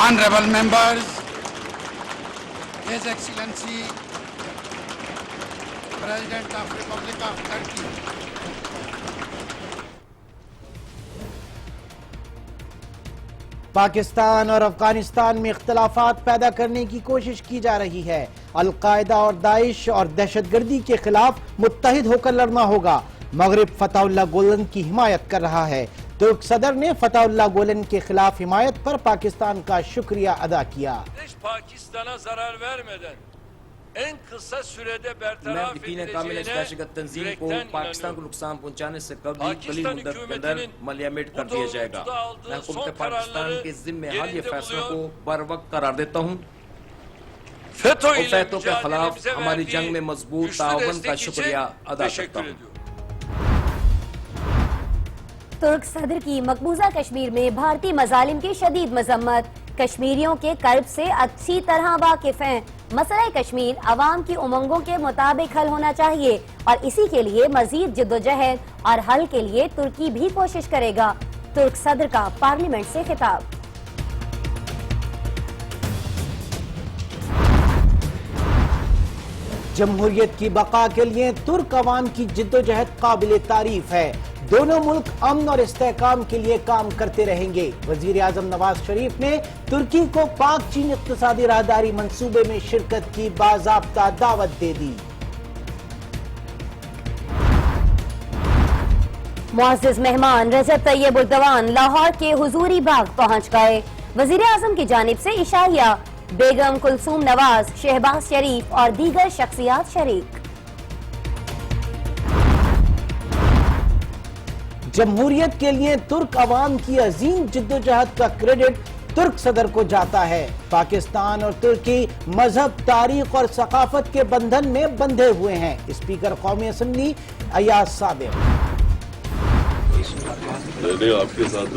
Honorable members, His Excellency, President of Republic of Turkey. Pakistan اور افغانستان میں اختلافات پیدا کرنے کی کوشش کی جا رہی ہے۔ القاعدہ اور داعش اور دہشت گردی کے خلاف متحد ہو کر لڑنا ہوگا۔ مغرب فتح اللہ گولن کی حمایت کر رہا ہے۔ ترک صدر نے فتح اللہ گولن کے خلاف حمایت پر پاکستان کا شکریہ ادا کیا۔ پاکستان'a zarar vermeden en kısa sürede bertaraf edileceğine تنظیم کو پاکستان کو نقصان پہنچانے سے قبل قلیل مدت کے اندر ملیمیٹ کر دیا جائے گا۔ میں حکومت پاکستان کے ذمہ حالیہ فیصلوں کو بر وقت قرار دیتا ہوں۔ FETÖ کے خلاف ہماری جنگ میں مضبوط تعاون کا شکریہ ادا کرتا ہوں۔ ترک صدر کی مقبوضہ کشمیر میں بھارتی مظالم کی شدید مذمت۔ کشمیریوں کے کرب سے اچھی طرح واقف ہیں۔ مسئلہ کشمیر عوام کی امنگوں کے مطابق حل ہونا چاہیے اور اسی کے لیے مزید جدوجہد اور حل کے لیے ترکی بھی کوشش کرے گا۔ ترک صدر کا پارلیمنٹ سے خطاب۔ جمہوریت کی بقا کے لیے ترک عوام کی جدوجہد قابل تعریف ہے۔ دونوں ملک امن اور استحکام کے لیے کام کرتے رہیں گے۔ وزیر اعظم نواز شریف نے ترکی کو پاک چین اقتصادی راہداری منصوبے میں شرکت کی باضابطہ دعوت دے دی۔ معزز مہمان رجب طیب اردوان لاہور کے حضوری باغ پہنچ گئے۔ وزیر اعظم کی جانب سے عشائیہ، بیگم کلثوم نواز، شہباز شریف اور دیگر شخصیات شریک۔ جمہوریت کے لیے ترک عوام کی عظیم جدوجہد کا کریڈٹ ترک صدر کو جاتا ہے۔ پاکستان اور ترکی مذہب، تاریخ اور ثقافت کے بندھن میں بندھے ہوئے ہیں۔ اسپیکر قومی اسمبلی ایاز صادق۔ آپ کے ساتھ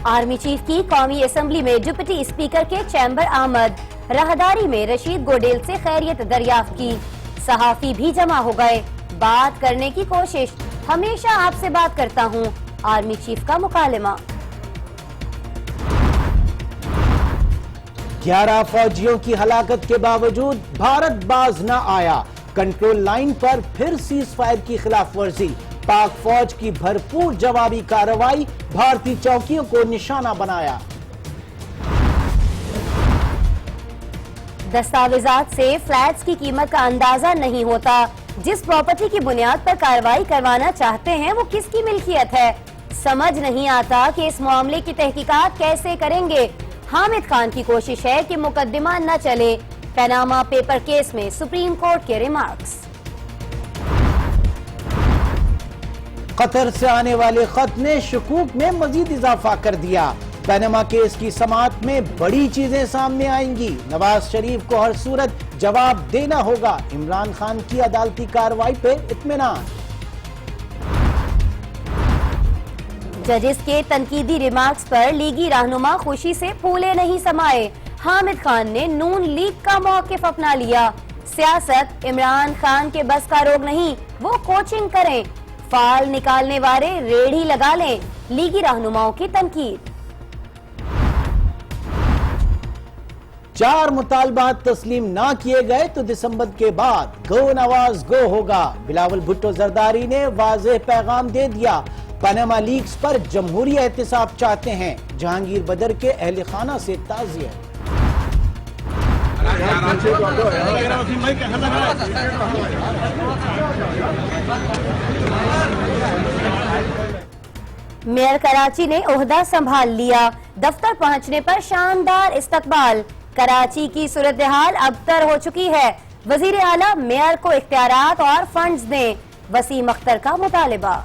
آرمی چیف کی قومی اسمبلی میں ڈپٹی اسپیکر کے چیمبر آمد۔ راہداری میں رشید گوڈیل سے خیریت دریافت کی۔ صحافی بھی جمع ہو گئے۔ بات کرنے کی کوشش، ہمیشہ آپ سے بات کرتا ہوں، آرمی چیف کا مکالمہ۔ 11 فوجیوں کی ہلاکت کے باوجود بھارت باز نہ آیا۔ کنٹرول لائن پر پھر سیز فائر کی خلاف ورزی۔ پاک فوج کی بھرپور جوابی کارروائی، بھارتی چوکیوں کو نشانہ بنایا۔ دستاویزات سے فلیٹس کی قیمت کا اندازہ نہیں ہوتا۔ جس پراپرٹی کی بنیاد پر کارروائی کروانا چاہتے ہیں وہ کس کی ملکیت ہے؟ سمجھ نہیں آتا کہ اس معاملے کی تحقیقات کیسے کریں گے۔ حامد خان کی کوشش ہے کہ مقدمہ نہ چلے۔ پیناما پیپر کیس میں سپریم کورٹ کے ریمارکس۔ قطر سے آنے والے خط نے شکوک میں مزید اضافہ کر دیا۔ پیناما کیس کی سماعت میں بڑی چیزیں سامنے آئیں گی۔ نواز شریف کو ہر صورت جواب دینا ہوگا۔ عمران خان کی عدالتی کارروائی پہ اطمینان۔ ججز کے تنقیدی ریمارکس پر لیگی رہنما خوشی سے پھولے نہیں سمائے۔ حامد خان نے نون لیگ کا موقف اپنا لیا۔ سیاست عمران خان کے بس کا روگ نہیں، وہ کوچنگ کریں، فال نکالنے والے ریڑھی لگا لیں۔ لیگی رہنماؤں کی تنقید۔ 4 مطالبات تسلیم نہ کیے گئے تو دسمبر کے بعد گو نواز گو ہوگا۔ بلاول بھٹو زرداری نے واضح پیغام دے دیا۔ پاناما لیکس پر جمہوری احتساب چاہتے ہیں۔ جہانگیر بدر کے اہل خانہ سے تعزیت۔ میئر کراچی نے عہدہ سنبھال لیا۔ دفتر پہنچنے پر شاندار استقبال۔ کراچی کی صورتحال ابتر ہو چکی ہے۔ وزیر اعلیٰ میئر کو اختیارات اور فنڈز دیں، وسیم اختر کا مطالبہ۔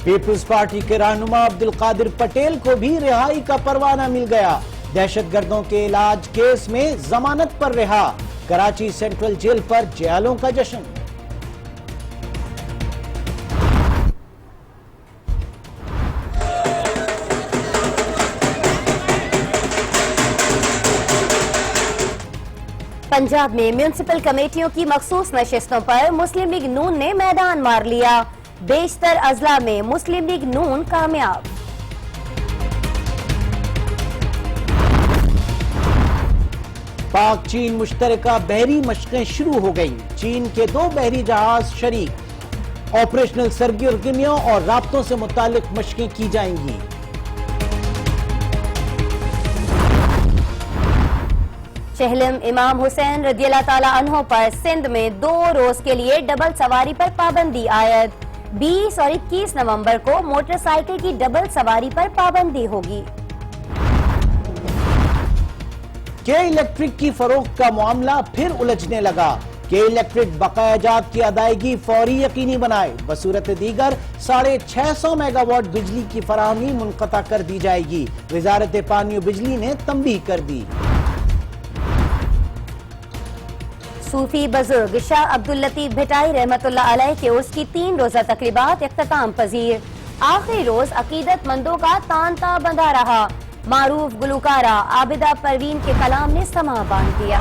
پیپلز پارٹی کے رہنما عبدالقادر پٹیل کو بھی رہائی کا پروانہ مل گیا۔ دہشت گردوں کے علاج کیس میں ضمانت پر رہا۔ کراچی سینٹرل جیل پر جیالوں کا جشن۔ पंजाब में म्यूनिसिपल कमेटियों की मखसूस नशिस्तों पर मुस्लिम लीग नून ने मैदान मार लिया। बेशतर अजला में मुस्लिम लीग नून कामयाब। पाक चीन मुश्तरका बहरी मशकें शुरू हो गईं। चीन के 2 बहरी जहाज शरीक। ऑपरेशनल सरगर्मियों और राब्तों से मुतालिक मशकें की जाएंगी। चहलम इमाम हुसैन रदियल्लाहु ताला अन्हो पर सिंध में 2 रोज के लिए डबल सवारी पर पाबंदी आयद। 20 और 21 नवंबर को मोटरसाइकिल की डबल सवारी पर पाबंदी होगी। के इलेक्ट्रिक की फरोख्त का मामला फिर उलझने लगा। के इलेक्ट्रिक बकायाजात की अदायगी फौरी यकीनी बनाए। बसूरत दीगर 650 मेगावाट बिजली की फराहमी मुनक़ता कर दी जाएगी। वजारत पानी और बिजली ने तंबीह कर दी। सूफी बुजुर्ग शाह अब्दुल लतीफ भिटाई रहमतुल्लाह अलैह के उसकी 3 रोजा तकरीबात इख्तिताम पजीर। आखिरी रोज अकीदतमंदों का तांता बंधा रहा। मारूफ गुलकारा आबिदा परवीन के कलाम ने समा बांध दिया।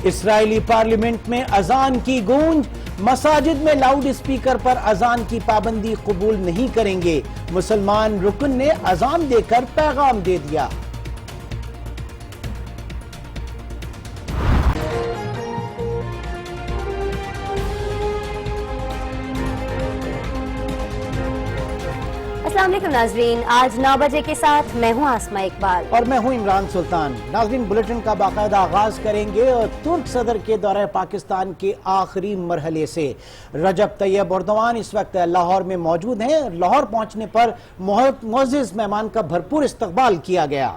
इसराइली पार्लियामेंट में अजान की गूंज। मसाजिद में लाउड स्पीकर पर अजान की पाबंदी कबूल नहीं करेंगे। मुसलमान रुकन ने अजान देकर पैगाम दे दिया। अस्सलाम वालेकुम नाजरीन, आज 9 बजे के साथ मैं हूँ आसमा इकबाल और मैं हूं इमरान सुल्तान। नाज़रीन, बुलेटिन का बाकायदा आगाज करेंगे और तुर्क सदर के दौरे पाकिस्तान के आखिरी मरहले से। रजब तैयब एर्दोआन इस वक्त लाहौर में मौजूद हैं। लाहौर पहुंचने पर मुअज़्ज़िज़ मेहमान का भरपूर इस्तकबाल किया गया।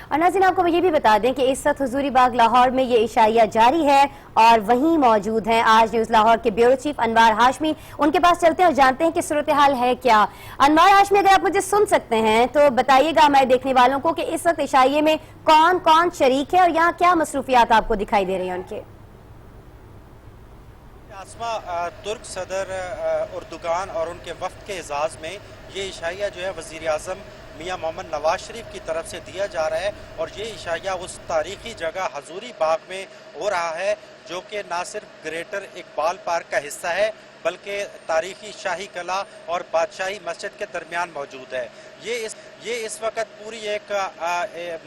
और नाज़रीन, आपको ये भी बता दें कि इस वक्त हुजूरी बाग लाहौर में ये इशाइया जारी है और वहीं मौजूद हैं आज न्यूज़ लाहौर के ब्यूरो चीफ अनवार हाशमी। उनके पास चलते हैं और जानते हैं कि सूरत हाल है क्या। अनवार हाशमी, अगर आप मुझे सुन सकते हैं तो बताइएगा हमारे देखने वालों को कि इस वक्त इशाइये में कौन कौन शरीक है और यहाँ क्या मसरूफियात आपको दिखाई दे रही है उनके। आसमा, तुर्क सदर उर्दुगान और उनके वफ्द के एजाज़ में ये इशाइया जो है वज़ीर आज़म मियां मोहम्मद नवाज शरीफ की तरफ से दिया जा रहा है और ये इशाइया उस तारीखी जगह हजूरी बाग में हो रहा है जो कि ना सिर्फ ग्रेटर इकबाल पार्क का हिस्सा है बल्कि तारीखी शाही कला और बादशाही मस्जिद के दरमियान मौजूद है। ये इस वक्त पूरी एक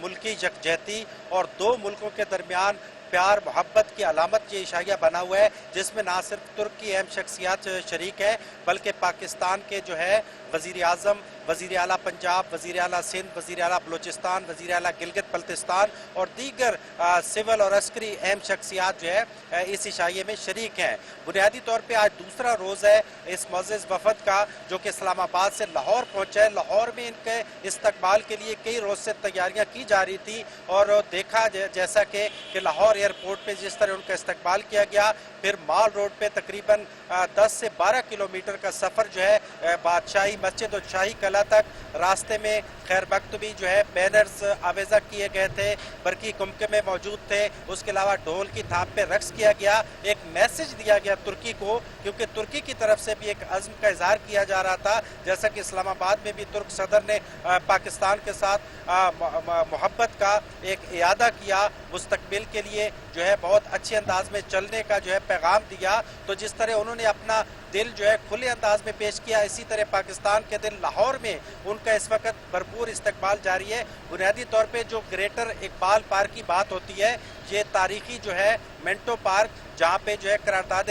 मुल्की यकजहती और 2 मुल्कों के दरमियान प्यार मोहब्बत की अलामत ये इशाइया बना हुआ है, जिसमें ना सिर्फ तुर्क की अहम शख्सियात शरीक है बल्कि पाकिस्तान के जो है वज़ीर आज़म, वज़ीर आला पंजाब, वज़ीर आला सिंध, वज़ीर आला बलूचिस्तान, वज़ीर आला गिलगित बल्तिस्तान और दीगर सिविल और अस्करी अहम शख्सियात जो है इस इशाइये में शरीक हैं। बुनियादी तौर पर आज दूसरा रोज़ है इस मुअज़्ज़िज़ वफ़द का जो कि इस्लामाबाद से लाहौर पहुँचा है। लाहौर में इनके इस्तकबाल के लिए कई रोज़ से तैयारियाँ की जा रही थी और देखा जैसा कि लाहौर एयरपोर्ट पे जिस तरह उनका इस्तकबाल किया गया, फिर माल रोड पे तकरीबन 10 से 12 किलोमीटर का सफ़र जो है बादशाही मस्जिद और शाही कला तक, रास्ते में खैर मकतूबी जो है बैनर्स आवेज़ा किए गए थे, बरकी कुमकुमे मौजूद थे, उसके अलावा ढोल की थाप पे रक्स किया गया। एक मैसेज दिया गया तुर्की को, क्योंकि तुर्की की तरफ से भी एक अज़्म का इजहार किया जा रहा था, जैसा कि इस्लामाबाद में भी तुर्क सदर ने पाकिस्तान के साथ मोहब्बत का एक इयादा किया, मुस्तकबिल के लिए जो है बहुत अच्छे अंदाज में चलने का जो है पैगाम दिया। तो जिस तरह उन्होंने अपना दिल जो है खुले अंदाज में पेश किया, इसी तरह पाकिस्तान के दिल लाहौर में उनका इस वक्त भरपूर इस्तकबाल जारी है। बुनियादी तौर पे जो ग्रेटर इकबाल पार्क की बात होती है, ये तारीखी जो है मिंटो पार्क जहाँ पे जो है करारदाद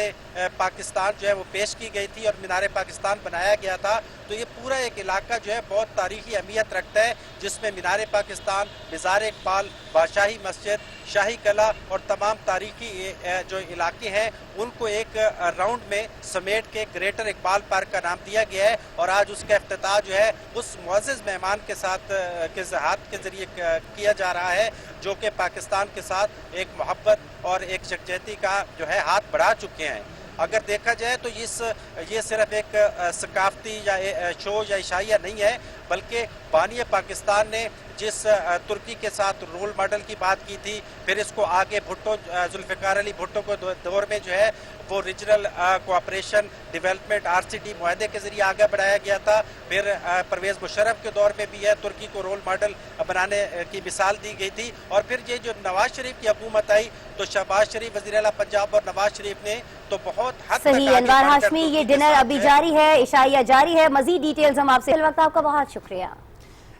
पाकिस्तान जो है वो पेश की गई थी और मीनार पाकिस्तान बनाया गया था। तो ये पूरा एक इलाका जो है बहुत तारीखी अहमियत रखता है, जिसमें मीनार पाकिस्तान, मज़ार इकबाल, बादशाही मस्जिद, शाही कला और तमाम तारीखी जो इलाके हैं उनको एक राउंड में समेट के ग्रेटर इकबाल पार्क का नाम दिया गया है। और आज उसका इफ्तिताह जो है उस मुअज़्ज़िज़ मेहमान के साथ के हाथ के ज़रिए किया जा रहा है, जो कि पाकिस्तान के साथ एक मोहब्बत और एक यकजहती का जो है हाथ बढ़ा चुके हैं। अगर देखा जाए तो ये सिर्फ एक सकाफती या शो या इशाइया नहीं है, बल्कि बानी पाकिस्तान ने जिस तुर्की के साथ रोल मॉडल की बात की थी, फिर इसको आगे भुट्टो जुल्फ़िकार अली भुट्टो को दौर में जो है वो रीजनल कोऑपरेशन डेवलपमेंट RCD मुआहदे के जरिए आगे बढ़ाया गया था। फिर परवेज़ मुशर्रफ के दौर में भी है तुर्की को रोल मॉडल बनाने की मिसाल दी गई थी। और फिर ये जो नवाज शरीफ की हुकूमत आई तो शहबाज शरीफ वज़ीर आला पंजाब और नवाज शरीफ ने तो बहुत हद तक सही। आगे अनवार बढ़कर हाशमी, ये तुर्की के डिनर साथ अभी जो है जारी है, इशाइया जारी है, मजीद डिटेल्स हम आपसे। इस वक्त आपका बहुत शुक्रिया।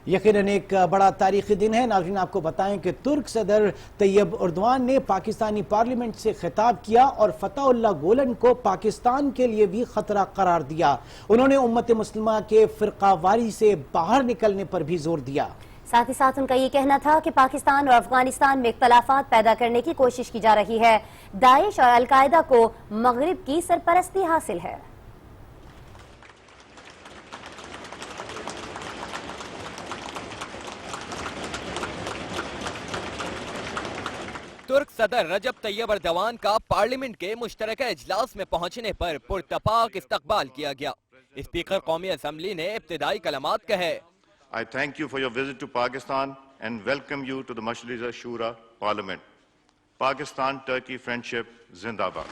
यकीनन एक बड़ा तारीखी दिन है। नाज़रीन, आपको बताएं कि तुर्क सदर तैयब एर्दोआन ने पाकिस्तानी पार्लियामेंट से खिताब किया और फतहुल्लाह गुलन को पाकिस्तान के लिए भी खतरा करार दिया। उन्होंने उम्मत मुस्लिमा के फिरकावारी से बाहर निकलने पर भी जोर दिया। साथ ही साथ उनका ये कहना था कि पाकिस्तान और अफगानिस्तान में इख्तलाफात पैदा करने की कोशिश की जा रही है। दाइश और अलकायदा को मगरिब की सरपरस्ती हासिल है। तुर्क सदर रजब तैयब एर्दोआन का पार्लियामेंट के मुश्तरका इजलास में पहुंचने पर पुरतपाक इस्तकबाल किया गया। स्पीकर कौमी असम्बली ने इब्तिदाई कलमात कहे। I thank you for your visit to Pakistan and welcome you to the Majlis Shura Parliament. Pakistan-Turkey friendship Zindabad.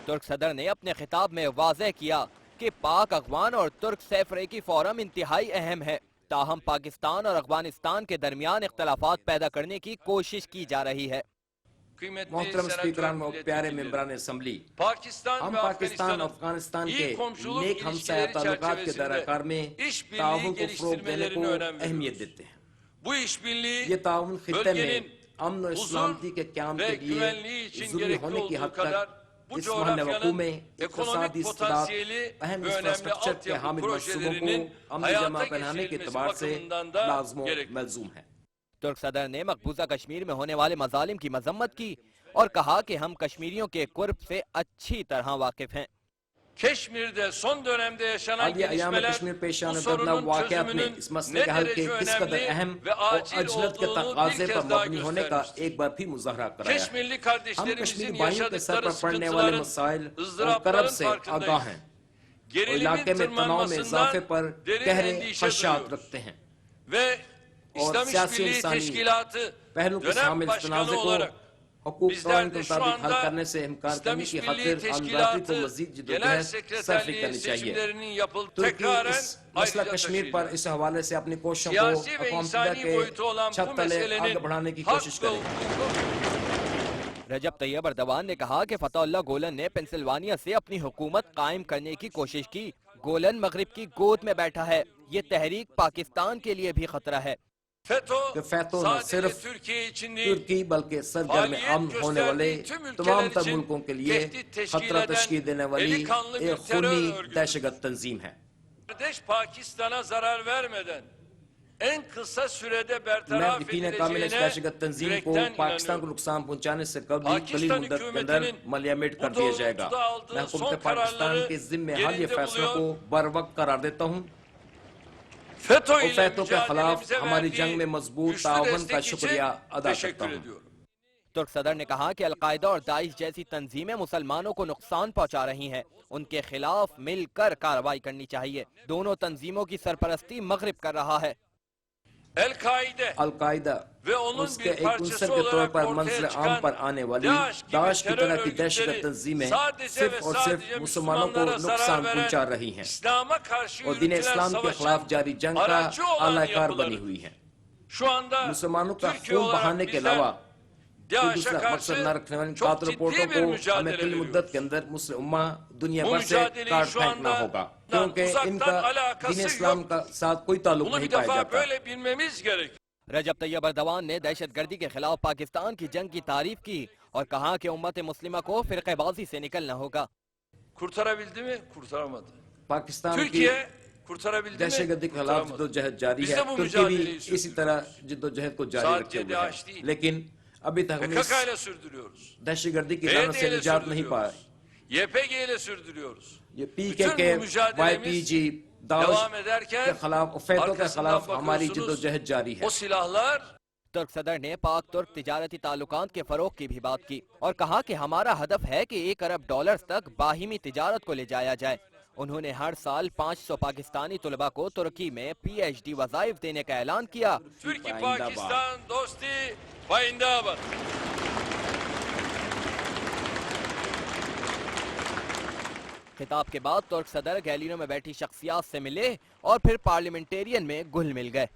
तुर्क सदर ने अपने खिताब में वाज़ेह किया कि पाक अफगान और तुर्क सैफरेकी फोरम इंतहाई अहम है। ताहम पाकिस्तान और अफगानिस्तान के दरमियान इख्तलाफात पैदा करने की कोशिश की जा रही है। मोहतरम स्पीकरान और प्यारे मेंबरान असम्बली, हम पाकिस्तान और अफगानिस्तान के नेक हमसाया ताल्लुकात के दायरा में ताउन को फरोग देने को अहमियत देते हैं। ये ताउन खित्ते में अमन और सलामती के क़याम के लिए ज़रूरी होने की हद तक इस महनवकू में इक़्तिसादी इस्तिदाद अहम इंफ्रास्ट्रक्चर के हामिल मंसूबों को अमल जमा पहनाने के एतबार से लाज़िम व मलज़ूम है। तुर्क सदर ने मकबूजा कश्मीर में होने वाले मजालिम की मजम्मत की और कहा कि हम कश्मीरियों के कुर्ब से अच्छी तरह वाकिफ हैं। Keşmir'de son dönemde yaşanan हालिया अयाम में gelişmeler कश्मीर पेश bu आने sorunun वाक़यात ने çözümünün इस मसले ne के हल के derece किस कदर önemli अहम ve और acil अजलत के olduğunu तकाज़े bir पर kez daha मबनी होने का göstermiştir. एक बार फिर मुजाहरा कराया है। Keşmirli हम kardeşlerimizin कश्मीरी भाइयों के सर yaşadıkları पर पड़ने वाले sıkıntıların, मसाइल और करब ızdırapların से आगाह farkındayız. हैं और Gerilimin इलाके में तनाव में इजाफे tırmanmasından पर derin गहरे endişe खदशात duyuyoruz. रखते हैं Ve और İslam सियासी İşbirliği इंसानी Teşkilatı पहलू के dönem शामिल इस başkanı तनाज़े को olarak हुकूक bizler कानून के de şu मुताबिक हल anda करने से इनकार İslam करने की İşbirliği खातिर अमदादी को Teşkilatı मजीद Genel जिद्दोजहद सर्फ Sekreterliği करनी चाहिए। seçimlerinin yapıldığı तुर्की tekraren इस मसला ayrıca कश्मीर पर taşıyacak. इस हवाले से अपनी कोशिशों को Siyasi ve अक़वाम मुत्तहिदा insani boyutu olan के छत bu तले meselenin आगे बढ़ाने की hak कोशिश ve करें। hukuku रजब तैयब एर्दोआन ने कहा कि फतहुल्लाह गुलन ने पेंसिल्वानिया से अपनी हुकूमत कायम करने की कोशिश की। गुलन मगरिब की गोद में बैठा है। ये तहरीक पाकिस्तान के लिए भी खतरा है। कि फैतो न sadece सिर्फ Türkiye için değil, तुर्की बल्कि सरगर में अमन होने वाले तमाम तर मुल्कों के लिए खतरा तश्कील देने वाली एक खूनी दहशतगर्द तंजीम है। kardeş Pakistan'a zarar vermeden en kısa sürede मैं bertaraf यकीन कामिल इस edileceğine दहशतगर्द तंजीम को yürekten पाकिस्तान को inanıyorum. नुकसान पहुंचाने से कबल कलील पाकिस्तान मुद्दत के अंदर हुकूमतinin मलियामेट कर bu दिया जाएगा। doğrultuda aldığı मैं son हुकूमत पाकिस्तान kararları के जिम्मे हालिया yerinde फैसलों को buluyor. बर वक्त करार देता हूँ FETÖ और ile फैतों के खिलाफ mücadelemize हमारी verdiği जंग में मजबूत güçlü ताउन का destek için शुक्रिया अदा करता teşekkür हूँ। ediyorum. तुर्क सदर ने कहा कि अलकायदा और दाइश जैसी तंजीमें मुसलमानों को नुकसान पहुंचा रही हैं। उनके खिलाफ मिलकर कार्रवाई करनी चाहिए। दोनों तंजीमों की सरपरस्ती मगरिब कर रहा है। El-Kaide अलकायदा ve onun उसके bir एक parçası उनसर के तौर olarak पर ortaya मंजिल आम çıkan पर आने वाली DAEŞ gibi दाश की terör तरह की दहशतगर्द örgütleri तंजीमें sadece सिर्फ ve और sadece सिर्फ मुसलमानों को Müslümanlara नुकसान zarar पहुंचा veren रही हैं İslam'a karşı और दीन yürütülen इस्लाम के खिलाफ savaşın जारी जंग का aracı olan आलाकार बनी yapıları. हुई है। Şu anda मुसलमानों का Türkiye खून olarak बहाने के bizler अलावा कोई DAEŞ'e दूसरा मकसद karşı न रखने वाली çok कातिल ciddi रिपोर्टों bir को हमें mücadele कुल मुद्दत veriyoruz. के अंदर मुस्लिम उम्मा दुनिया Bu भर से mücadeleyi काट şu फेंकना anda होगा क्योंकि uzaktan इनका alakası दीन इस्लाम yok. का साथ कोई ताल्लुक Bunu नहीं bir पाया defa जाता। böyle bilmemiz gerekiyor. रजब तैयब एर्दोआन ने दहशतगर्दी के खिलाफ पाकिस्तान की जंग की तारीफ की और कहा कि उम्मत मुस्लिमा को फिरक़ेबाज़ी से निकलना होगा। Kurtarabildi mi? Kurtaramadı. पाकिस्तान की Türkiye kurtarabildi mi? दहशतगर्दी के खिलाफ Kurtaramadı. जद्दोजहद जारी Biz है। de bu तुर्की भी mücadeleyi इसी sürdürüyoruz. तरह जद्दोजहद को जारी Sadece रखे हुए DAEŞ है değil. लेकिन अभी तक हम इस PKK ile sürdürüyoruz. दहशतगर्दी की लानत से PYD ile निजात नहीं पाए। sürdürüyoruz. YPG ile sürdürüyoruz. ये Bütün PKK, bu mücadelemiz YPG, दाउश devam ederken के खिलाफ और फैतों के arkasından खिलाफ हमारी bakıyorsunuz जद्दोजहद जारी है। o silahlar तुर्क सदर ने पाक तुर्क तिजारती ताल्लुकात के फरोग की भी बात की और कहा कि हमारा हदफ है कि $1 अरब तक बाहिमी तिजारत को ले जाया जाए। انہوں نے ہر سال 500 پاکستانی طلباء کو ترکی میں PhD وظائف دینے کا اعلان کیا۔ ترکی پاکستان دوستی پائندہ باد۔ خطاب کے بعد ترک صدر گیلریوں میں بیٹھی شخصیات سے ملے اور پھر پارلیمنٹیرین میں گھل مل گئے۔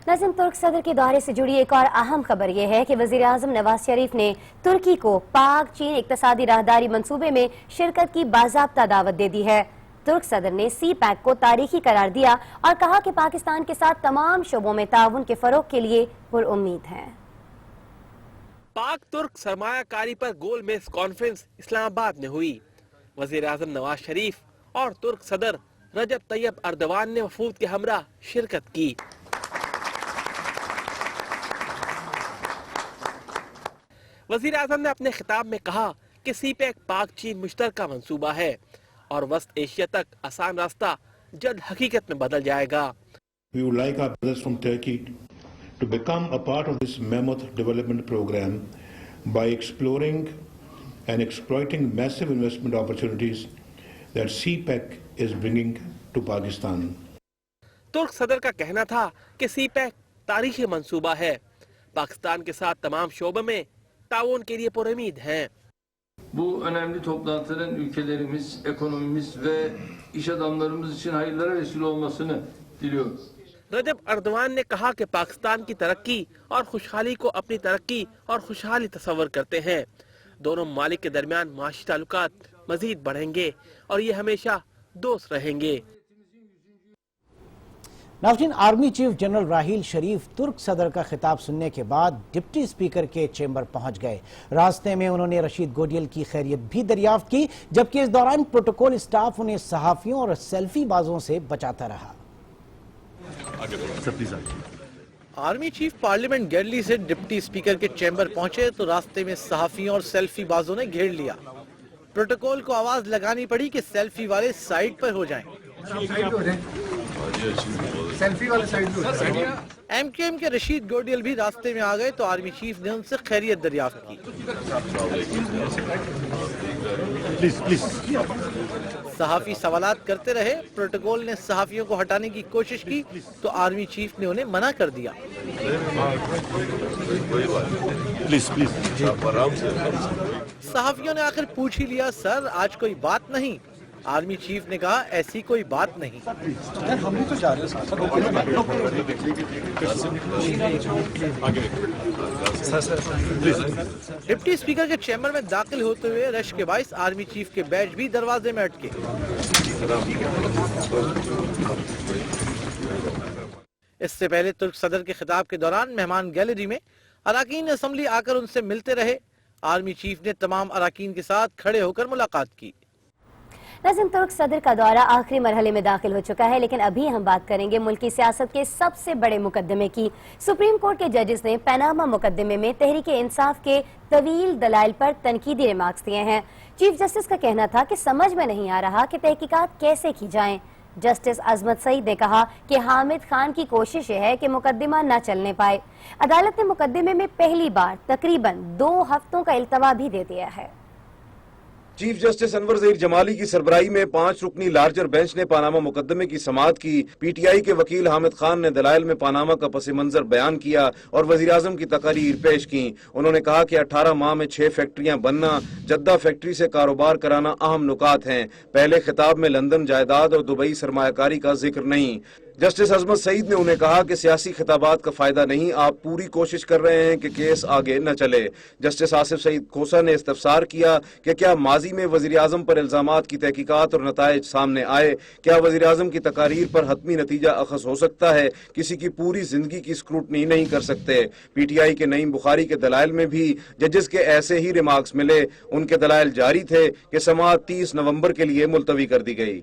ناظرین، ترک صدر کے دورے سے جڑی ایک اور اہم خبر یہ ہے کہ وزیر اعظم نواز شریف نے ترکی کو پاک چین اقتصادی راہداری منصوبے میں شرکت کی باضابطہ دعوت دے دی ہے۔ ترک صدر نے سی پیک کو تاریخی قرار دیا اور کہا کہ پاکستان کے ساتھ تمام شعبوں میں تعاون کے فروغ کے لیے پر امید ہے۔ پاک ترک سرمایہ کاری پر گول میز کانفرنس اسلام آباد میں ہوئی۔ وزیر اعظم نواز شریف اور ترک صدر رجب طیب اردوان نے وفود کے ہمراہ شرکت کی۔ وزیر اعظم نے اپنے خطاب میں کہا کہ سی پیک پاک چین مشترکہ منصوبہ ہے اور وسط ایشیا تک آسان راستہ جلد حقیقت میں بدل جائے گا۔ We would like our brothers from Turkey to become a part of this mammoth development program by exploring and exploiting massive investment opportunities that CPEC is bringing to Pakistan. ترک صدر کا کہنا tha کہ سی پیک تاریخی منصوبہ ہے، پاکستان کے ساتھ تمام شعبوں میں تعاون کے لیے پر امید ہیں۔ Bu önemli toplantıların ülkelerimiz, ekonomimiz ve iş adamlarımız için hayırlara vesile olmasını diliyoruz. رجب اردوان نے کہا کہ پاکستان کی ترقی اور خوشحالی کو اپنی ترقی اور خوشحالی تصور کرتے ہیں۔ دونوں ممالک کے درمیان معاشی تعلقات مزید بڑھیں گے اور یہ ہمیشہ دوست رہیں گے۔ ناظرین، army chief general Raheel Sharif ترک صدر کا خطاب سننے کے بعد ڈپٹی اسپیکر کے چیمبر پہنچ گئے۔ راستے میں انہوں نے رشید گوڈیل کی خیریت بھی دریافت کی، جبکہ اس دوران پروٹوکول اسٹاف انہیں صحافیوں اور سیلفی بازوں سے بچاتا رہا۔ آرمی چیف پارلیمنٹ گیلری سے ڈپٹی اسپیکر کے چیمبر پہنچے تو راستے میں صحافیوں اور سیلفی بازوں نے گھیر لیا۔ پروٹوکول کو آواز لگانی پڑی کہ سیلفی والے سائیڈ پر ہو جائیں۔ ایم کیو ایم کے رشید گوڈیل بھی راستے میں آ گئے تو آرمی چیف نے ان سے خیریت دریافت کی۔ صحافی سوالات کرتے رہے، پروٹوکول نے صحافیوں کو ہٹانے کی کوشش کی تو آرمی چیف نے انہیں منع کر دیا۔ صحافیوں نے آخر پوچھ ہی لیا، سر آج کوئی بات نہیں؟ آرمی چیف نے کہا ایسی کوئی بات نہیں۔ ڈپٹی اسپیکر کے چیمبر میں داخل ہوتے ہوئے رش کے باعث آرمی چیف کے بیج بھی دروازے میں اٹکے۔ اس سے پہلے ترک صدر کے خطاب کے دوران مہمان گیلری میں اراکین اسمبلی آ کر ان سے ملتے رہے۔ آرمی چیف نے تمام اراکین کے ساتھ کھڑے ہو کر ملاقات کی۔ ناظرین، ترک صدر کا دورہ آخری مرحلے میں داخل ہو چکا ہے، لیکن ابھی ہم بات کریں گے ملکی سیاست کے سب سے بڑے مقدمے کی۔ سپریم کورٹ کے ججز نے پیناما مقدمے میں تحریک انصاف کے طویل دلائل پر تنقیدی ریمارکس دیے ہیں۔ چیف جسٹس کا کہنا تھا کہ سمجھ میں نہیں آ رہا کہ تحقیقات کیسے کی جائیں۔ جسٹس عظمت سعید نے کہا کہ حامد خان کی کوشش یہ ہے کہ مقدمہ نہ چلنے پائے۔ عدالت نے مقدمے میں پہلی بار تقریباً 2 ہفتوں کا التوا بھی دے دیا ہے۔ چیف جسٹس انور ظہیر جمالی کی سربراہی میں 5 رکنی لارجر بینچ نے پاناما مقدمے کی سماعت کی۔ پی ٹی آئی کے وکیل حامد خان نے دلائل میں پاناما کا پس منظر بیان کیا اور وزیراعظم کی تقاریر پیش کی۔ انہوں نے کہا کہ 18 ماہ میں 6 فیکٹریاں بننا، جدہ فیکٹری سے کاروبار کرانا اہم نکات ہیں۔ پہلے خطاب میں لندن جائیداد اور دبئی سرمایہ کاری کا ذکر نہیں۔ جسٹس عظمت سعید نے انہیں کہا کہ سیاسی خطابات کا فائدہ نہیں، آپ پوری کوشش کر رہے ہیں کہ کیس آگے نہ چلے۔ جسٹس آصف سعید کھوسا نے استفسار کیا کہ کیا ماضی میں وزیراعظم پر الزامات کی تحقیقات اور نتائج سامنے آئے؟ کیا وزیراعظم کی تقاریر پر حتمی نتیجہ اخذ ہو سکتا ہے؟ کسی کی پوری زندگی کی اسکروٹنی نہیں کر سکتے۔ پی ٹی آئی کے نعیم بخاری کے دلائل میں بھی ججز کے ایسے ہی ریمارکس ملے۔ ان کے دلائل جاری تھے کہ سماعت 30 نومبر کے لیے ملتوی کر دی گئی۔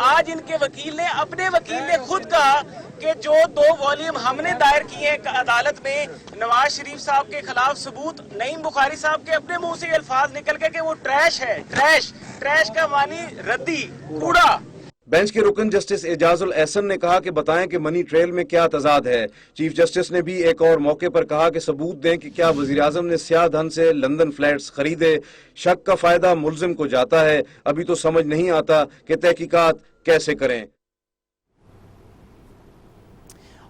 آج ان کے وکیل نے اپنے وکیل نے خود کہا کہ جو 2 والیوم ہم نے دائر کیے ہیں عدالت میں نواز شریف صاحب کے خلاف ثبوت، نعیم بخاری صاحب کے اپنے منہ سے الفاظ نکل گئے کہ وہ ٹریش ہے۔ ٹریش کا معنی ردی، کوڑا۔ बेंच के रुकन जस्टिस एजाजुल एहसन ने कहा कि बताएं कि मनी ट्रेल में क्या तजाद है। चीफ जस्टिस ने भी एक और मौके पर कहा कि सबूत दें कि क्या वजीर आजम ने स्याह धन से लंदन फ्लैट्स खरीदे। शक का फायदा मुलजिम को जाता है, अभी तो समझ नहीं आता कि तहकीकात कैसे करें।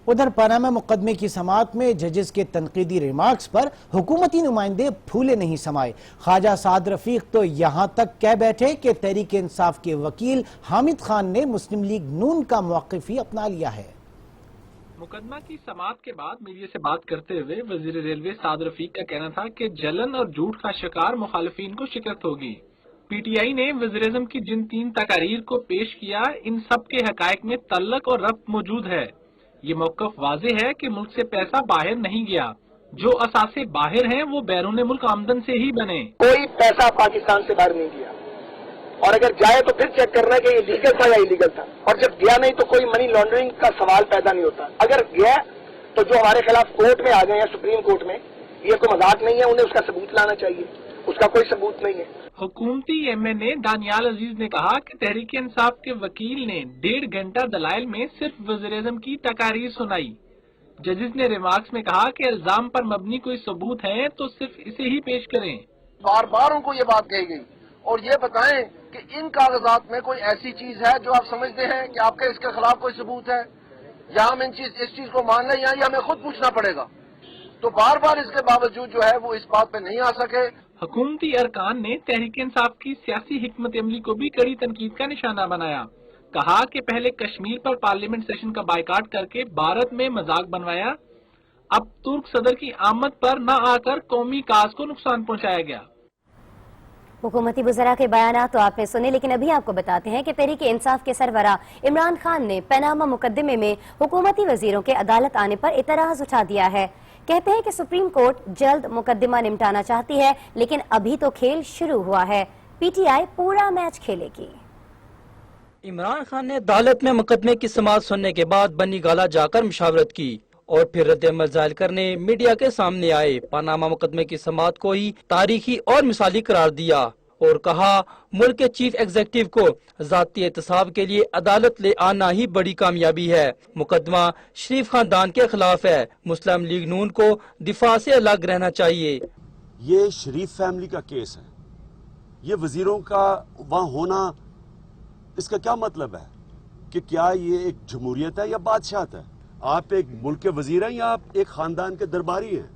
उधर पनामा मुकदमे की समाअत में जजेस के तनकीदी रिमार्क्स पर हुकूमती नुमाइंदे फूले नहीं समाए। ख्वाजा साद रफीक तो यहाँ तक कह बैठे कि तहरीक इंसाफ के वकील हामिद खान ने मुस्लिम लीग नून का मौक़िफ़ ही अपना लिया है। मुकदमा की समाअत के बाद मीडिया से बात करते हुए वजीर रेलवे साद रफीक का कहना था कि जलन और झूठ का शिकार मुखालिफिन को शिकस्त होगी। पीटीआई ने वज़ीर-ए-आज़म की जिन 3 तकारीर को पेश किया, इन सब के हकायक में तल्लक और रब्त मौजूद है। ये मौक़िफ़ वाज़ेह है कि मुल्क से पैसा बाहर नहीं गया, जो असासे बाहर हैं वो बैरून मुल्क आमदन से ही बने। कोई पैसा पाकिस्तान से बाहर नहीं गया, और अगर जाए तो फिर चेक करना है कि ये लीगल था या इलीगल था, और जब गया नहीं तो कोई मनी लॉन्ड्रिंग का सवाल पैदा नहीं होता। अगर गया तो जो हमारे खिलाफ कोर्ट में आ गए हैं, सुप्रीम कोर्ट में, ये कोई मजाक नहीं है, उन्हें उसका सबूत लाना चाहिए, उसका कोई सबूत नहीं है। हुकूमती एमएनए दानियाल अजीज ने कहा कि तहरीक इंसाफ के वकील ने 1.5 घंटा दलाइल में सिर्फ वज़ीर-ए-आज़म की तकारीर सुनाई। जजेस ने रिमार्क्स में कहा कि इल्जाम पर मबनी कोई सबूत है तो सिर्फ इसे ही पेश करें। बार बार उनको ये बात कही गई, और ये बताएं कि इन कागजात में कोई ऐसी चीज है जो आप समझते हैं कि आपके इसके खिलाफ कोई सबूत है, या हम इस चीज को मान लें या ये हमें खुद पूछना पड़ेगा। तो बार बार इसके बावजूद जो है वो इस बात पे नहीं आ सके। हुकूमती अरकान ने तहरीक इंसाफ की सियासी हिकमत अमली को भी कड़ी तनकीद का निशाना बनाया। कहा कि पहले कश्मीर पर पार्लियामेंट सेशन का बाइकाट करके भारत में मजाक बनवाया, अब तुर्क सदर की आमद पर न आकर कौमी काज को नुकसान पहुंचाया गया। हुकूमती वज़रा के बयान तो आपने सुने, लेकिन अभी आपको बताते हैं कि तहरीक इंसाफ के सरबरा इमरान खान ने पनामा मुकदमे में हुकूमती वजीरों के अदालत आने पर इतराज उठा दिया है। कहते हैं कि सुप्रीम कोर्ट जल्द मुकदमा निपटाना चाहती है, लेकिन अभी तो खेल शुरू हुआ है, पीटीआई पूरा मैच खेलेगी। इमरान खान ने अदालत में मुकदमे की समाअत सुनने के बाद बनी गाला जाकर मुशावरत की और फिर रद्द-ए-अमल जाहिर करने मीडिया के सामने आए। पनामा मुकदमे की समाअत को ही तारीखी और मिसाली करार दिया और कहा मुल्क के चीफ एग्जीक्यूटिव को जाती एहतसाब के लिए अदालत ले आना ही बड़ी कामयाबी है। मुकदमा शरीफ खानदान के खिलाफ है, मुस्लिम लीग नून को दिफा से अलग रहना चाहिए। ये शरीफ फैमिली का केस है, ये वजीरों का वहाँ होना, इसका क्या मतलब है कि क्या ये एक जमहूरियत है या बादशाहत है? आप एक मुल्क के वजीर हैं या आप एक खानदान के दरबारी हैं?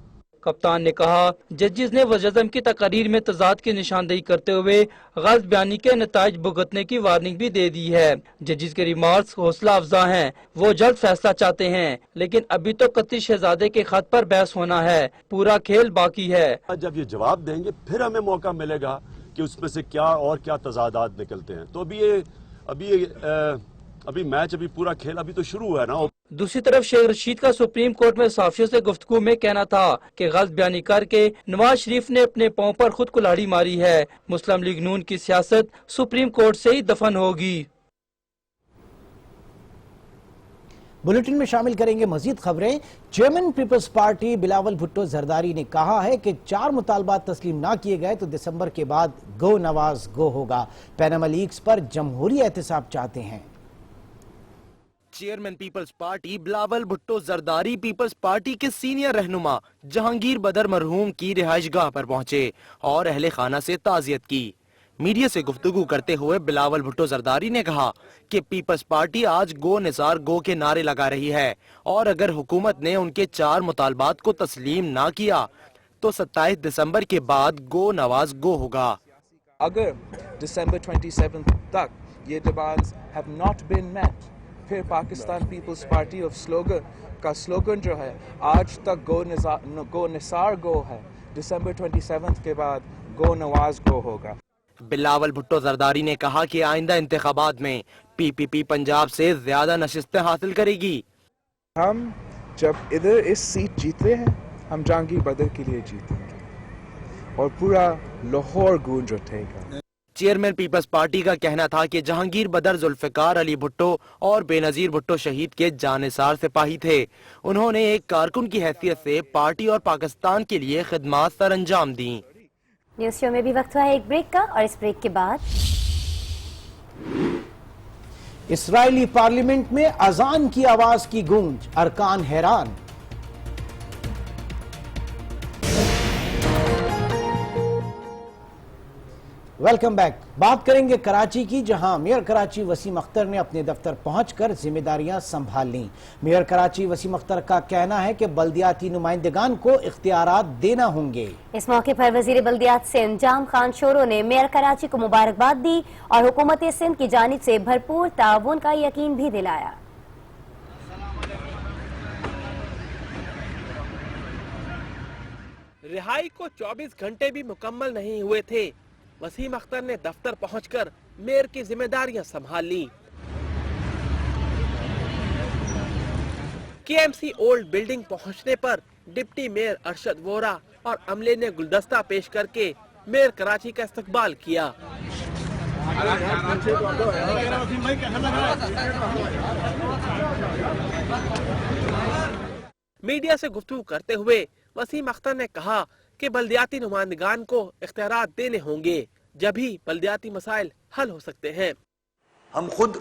कप्तान ने कहा जजेस ने वज़ीर-ए-आज़म की तकारीर में तजाद की निशानदेही करते हुए गलत बयानी के नताइज भुगतने की वार्निंग भी दे दी है। जजेस के रिमार्क्स हौसला अफजा हैं, वो जल्द फैसला चाहते हैं, लेकिन अभी तो कत्ती शहजादे के खत पर बहस होना है, पूरा खेल बाकी है। जब ये जवाब देंगे फिर हमें मौका मिलेगा कि उसमें से क्या और क्या तजादात निकलते हैं। तो अभी मैच, अभी पूरा खेल अभी तो शुरू हुआ है ना। दूसरी तरफ शेख रशीद का सुप्रीम कोर्ट में सहाफियों से गुफ्तगू में कहना था कि गलत बयानी करके नवाज शरीफ ने अपने पांव पर खुद कुल्हाड़ी मारी है। मुस्लिम लीग नून की सियासत सुप्रीम कोर्ट से ही दफन होगी। बुलेटिन में शामिल करेंगे मजीद खबरें। Chairman Peoples Party Bilawal Bhutto Zardari ने कहा है कि 4 मुतालबात तस्लीम ना किए गए तो दिसंबर के बाद गो नवाज गो होगा। पनामा लीक्स पर जमहूरी एहतसाब चाहते हैं। Chairman Peoples Party Bilawal Bhutto Zardari Peoples Party के सीनियर रहनुमा जहांगीर बदर मरहूम की रिहाइशगाह पर पहुंचे और अहले खाना से ताज़ियत की। मीडिया से गुफ्तगू करते हुए बिलावल भुट्टो जरदारी ने कहा कि पीपल्स पार्टी आज गो निसार गो के नारे लगा रही है और अगर हुकूमत ने उनके 4 मुतालबात को तस्लीम ना किया तो 27 दिसंबर के बाद गो नवाज गो होगा। अगर दिसंबर 27 तक ये demands have not been met, फिर पाकिस्तान पीपल्स पार्टी ऑफ स्लोगन का स्लोगन जो है आज तक गो निसार गो है, दिसंबर 27 के बाद गो नवाज गो होगा। बिलावल भुट्टो जरदारी ने कहा कि आइंदा इंतखाबात में पीपीपी पंजाब से ज्यादा नशिस्तें हासिल करेगी। हम जब इधर इस सीट जीते हैं, हम जहांगीर बदर के लिए जीतेंगे और पूरा लाहौर गूंज उठेगा। चेयरमैन पीपल्स पार्टी का कहना था कि जहांगीर बदर जुल्फिकार अली भुट्टो और बेनजीर भुट्टो शहीद के जानिसार सिपाही थे। उन्होंने एक कारकुन की हैसियत से पार्टी और पाकिस्तान के लिए खिदमात सर अंजाम दी। न्यूज शो में भी वक्त हुआ है एक ब्रेक का, और इस ब्रेक के बाद اسرائیلی پارلیمنٹ میں اذان کی آواز کی گونج، ارکان حیران۔ Welcome back. بات کریں گے کراچی کی، جہاں میئر کراچی وسیم اختر نے اپنے دفتر پہنچ کر ذمہ داریاں سنبھال لیں۔ میئر کراچی وسیم اختر کا کہنا ہے کہ بلدیاتی نمائندگان کو اختیارات دینا ہوں گے۔ اس موقع پر وزیر بلدیات سندھ جام خان شورو نے میئر کراچی کو مبارکباد دی اور حکومت سندھ کی جانب سے بھرپور تعاون کا یقین بھی دلایا۔ رہائی کو 24 گھنٹے بھی مکمل نہیں ہوئے تھے، وسیم اختر نے دفتر پہنچ کر میئر کی ذمہ داریاں سنبھال لیں۔ کے ایم سی اولڈ بلڈنگ پہنچنے پر ڈپٹی میئر ارشد وورا اور عملے نے گلدستہ پیش کر کے میئر کراچی کا استقبال کیا۔ میڈیا سے گفتگو کرتے ہوئے وسیم اختر نے کہا کہ بلدیاتی نمائندگان کو اختیارات دینے ہوں گے، جبھی بلدیاتی مسائل حل ہو سکتے ہیں۔ ہم خود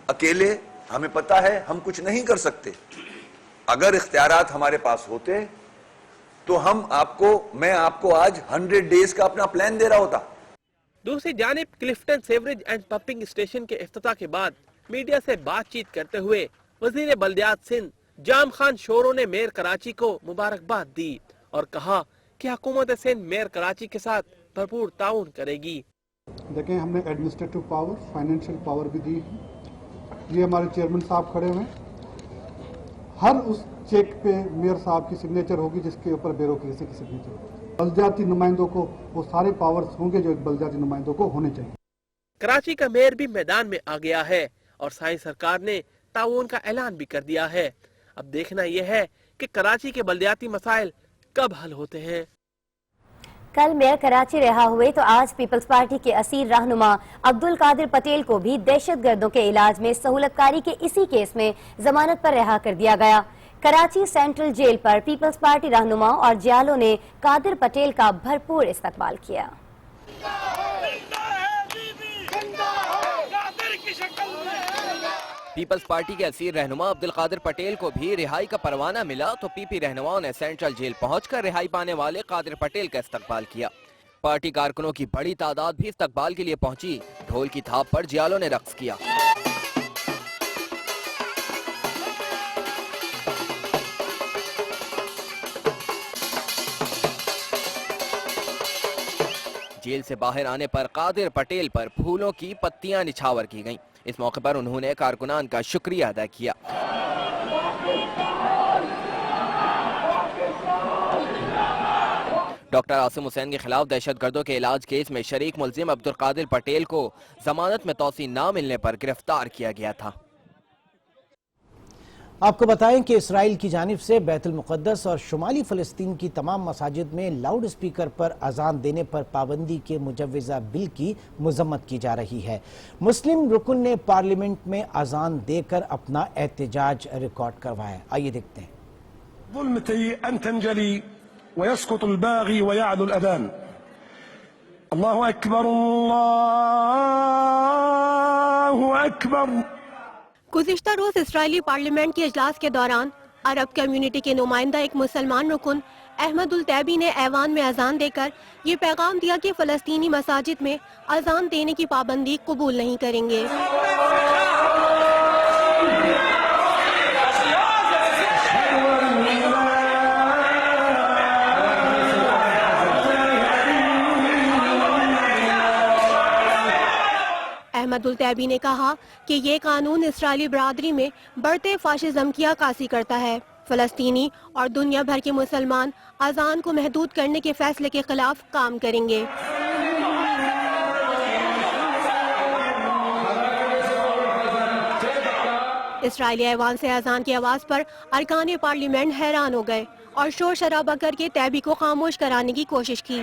اکیلے ہمیں پتہ ہے ہم کچھ نہیں کر سکتے، اگر اختیارات ہمارے پاس ہوتے تو میں آپ کو آج 100 ڈیز کا اپنا پلان دے رہا ہوتا۔ دوسری جانب Clifton sewerage and pumping station کے افتتاح کے بعد میڈیا سے بات چیت کرتے ہوئے وزیر بلدیات سندھ جام خان شورو نے میئر کراچی کو مبارکباد دی اور کہا کہ حکومت سندھ میئر کراچی کے ساتھ بھرپور تعاون کرے گی۔ دیکھیں ہم نے ایڈمنسٹریٹو پاور، فائنینشیل پاور بھی دی ہے۔ یہ ہمارے چیئرمین صاحب کھڑے ہوئے ہیں، ہر اس چیک پہ میئر صاحب کی سگنیچر ہوگی جس کے اوپر بیوروکریسی کی سگنیچر ہوگی۔ بلدیاتی نمائندوں کو وہ سارے پاورز ہوں گے جو ایک بلدیاتی نمائندوں کو ہونے چاہیے۔ کراچی کا میئر بھی میدان میں آ گیا ہے اور سائیں سرکار نے تعاون کا اعلان بھی کر دیا ہے۔ اب دیکھنا یہ ہے کہ کراچی کے بلدیاتی مسائل کب حل ہوتے ہیں۔ کل میئر کراچی رہا ہوئے تو آج پیپلز پارٹی کے اسیر رہنما عبدالقادر پٹیل کو بھی دہشت گردوں کے علاج میں سہولت کاری کے اسی کیس میں ضمانت پر رہا کر دیا گیا۔ کراچی سینٹرل جیل پر پیپلز پارٹی رہنما اور جیالوں نے قادر پٹیل کا بھرپور استقبال کیا۔ پیپلز پارٹی کے اسیر رہنما عبدالقادر پٹیل کو بھی رہائی کا پروانہ ملا تو پی پی رہنماؤں نے سینٹرل جیل پہنچ کر رہائی پانے والے قادر پٹیل کا استقبال کیا۔ پارٹی کارکنوں کی بڑی تعداد بھی استقبال کے لیے پہنچی، ڈھول کی تھاپ پر جیالوں نے رقص کیا۔ جیل سے باہر آنے پر قادر پٹیل پر پھولوں کی پتیاں نچھاور کی گئیں۔ اس موقع پر انہوں نے کارکنان کا شکریہ ادا کیا۔ ڈاکٹر عاصم حسین کے خلاف دہشت گردوں کے علاج کیس میں شریک ملزم عبدالقادر پٹیل کو ضمانت میں توسیع نہ ملنے پر گرفتار کیا گیا تھا۔ آپ کو بتائیں کہ اسرائیل کی جانب سے بیت المقدس اور شمالی فلسطین کی تمام مساجد میں لاؤڈ اسپیکر پر اذان دینے پر پابندی کے مجوزہ بل کی مذمت کی جا رہی ہے۔ مسلم رکن نے پارلیمنٹ میں اذان دے کر اپنا احتجاج ریکارڈ کروایا۔ آئیے دیکھتے ہیں۔ ظلمتي أن تنجلي ويسقط الباغي ويعلو الأذان الله أكبر الله أكبر۔ گزشتہ روز اسرائیلی پارلیمنٹ کے اجلاس کے دوران عرب کمیونٹی کے نمائندہ ایک مسلمان رکن احمد الطیبی نے ایوان میں اذان دے کر یہ پیغام دیا کہ فلسطینی مساجد میں اذان دینے کی پابندی قبول نہیں کریں گے۔ احمد الطیبی نے کہا کہ یہ قانون اسرائیلی برادری میں بڑھتے فاشزم کی عکاسی کرتا ہے۔ فلسطینی اور دنیا بھر کے مسلمان اذان کو محدود کرنے کے فیصلے کے خلاف کام کریں گے۔ اسرائیلی ایوان سے اذان کی آواز پر ارکان پارلیمنٹ حیران ہو گئے اور شور شرابہ کر کے طیبی کو خاموش کرانے کی کوشش کی۔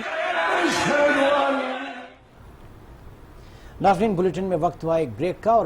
ناظرین، بلیٹن میں وقت ہوا ایک بریک کا اور